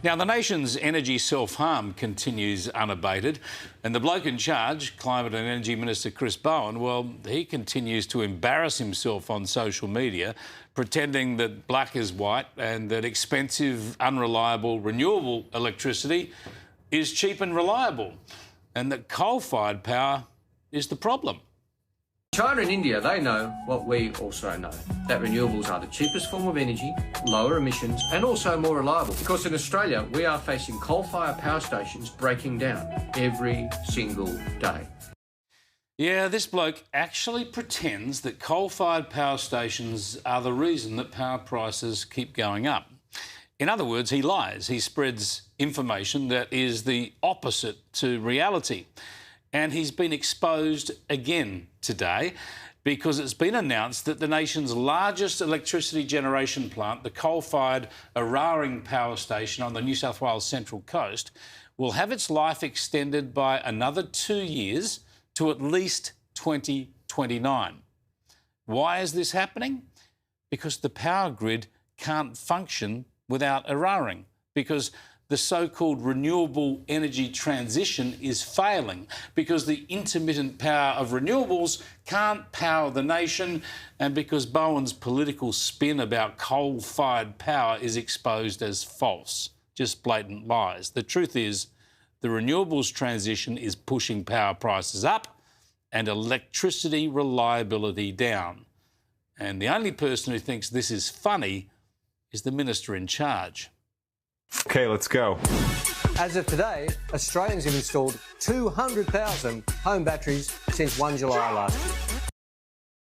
Now, the nation's energy self-harm continues unabated, and the bloke in charge, Climate and Energy Minister Chris Bowen, well, he continues to embarrass himself on social media, pretending that black is white and that expensive, unreliable, renewable electricity is cheap and reliable, and that coal-fired power is the problem. China and India, they know what we also know, that renewables are the cheapest form of energy, lower emissions and also more reliable. Because in Australia, we are facing coal-fired power stations breaking down every single day. Yeah, this bloke actually pretends that coal-fired power stations are the reason that power prices keep going up. In other words, he lies. He spreads information that is the opposite to reality. And he's been exposed again today because it's been announced that the nation's largest electricity generation plant, the coal-fired Eraring Power Station on the New South Wales Central Coast, will have its life extended by another 2 years to at least 2029. Why is this happening? Because the power grid can't function without Eraring, because the so-called renewable energy transition is failing, because the intermittent power of renewables can't power the nation, and because Bowen's political spin about coal-fired power is exposed as false, just blatant lies. The truth is, the renewables transition is pushing power prices up and electricity reliability down. And the only person who thinks this is funny is the minister in charge. OK, let's go. As of today, Australians have installed 200,000 home batteries since 1 July last year.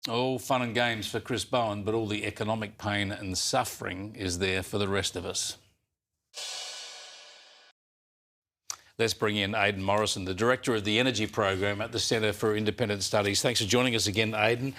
All fun and games for Chris Bowen, but all the economic pain and suffering is there for the rest of us. Let's bring in Aidan Morrison, the Director of the Energy Program at the Centre for Independent Studies. Thanks for joining us again, Aidan.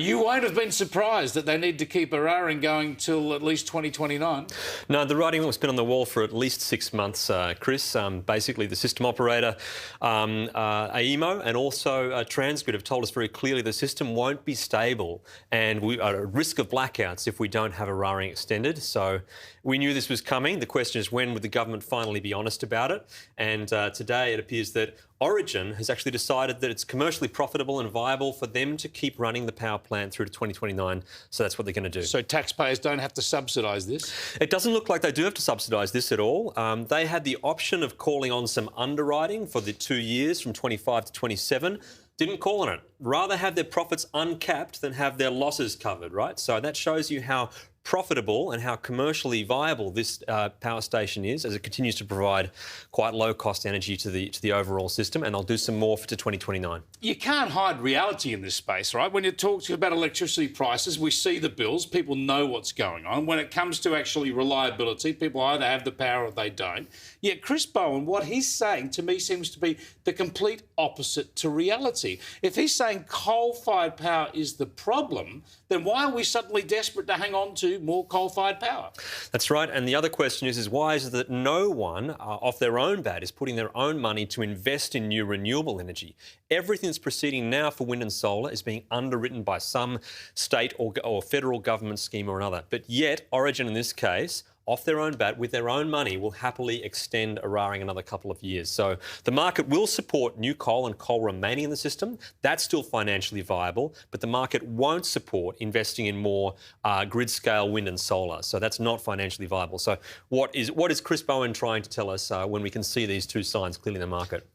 You won't have been surprised that they need to keep Eraring going till at least 2029. No, the writing has been on the wall for at least 6 months, Chris. Basically, the system operator, AEMO, and also Transgrid have told us very clearly the system won't be stable and we are at risk of blackouts if we don't have Eraring extended. So we knew this was coming. The question is, when would the government finally be honest about it? And today it appears that Origin has actually decided that it's commercially profitable and viable for them to keep running the power plant through to 2029. So that's what they're going to do. So taxpayers don't have to subsidise this? It doesn't look like they do have to subsidise this at all. They had the option of calling on some underwriting for the 2 years from 25 to 27. Didn't call on it. Rather have their profits uncapped than have their losses covered, right? So that shows you how profitable and how commercially viable this power station is, as it continues to provide quite low-cost energy to the overall system, and they'll do some more to 2029. You can't hide reality in this space, right? When you talk about electricity prices, we see the bills, people know what's going on. When it comes to actually reliability, people either have the power or they don't. Yet Chris Bowen, what he's saying to me seems to be the complete opposite to reality. If he's saying coal-fired power is the problem, then why are we suddenly desperate to hang on to more coal-fired power? That's right. And the other question is why is it that no one off their own bat is putting their own money to invest in new renewable energy? Everything that's proceeding now for wind and solar is being underwritten by some state or federal government scheme or another. But yet, Origin in this case, off their own bat, with their own money, will happily extend Eraring another couple of years. So the market will support new coal and coal remaining in the system. That's still financially viable, but the market won't support investing in more grid-scale wind and solar. So that's not financially viable. So what is Chris Bowen trying to tell us when we can see these two signs clearly in the market?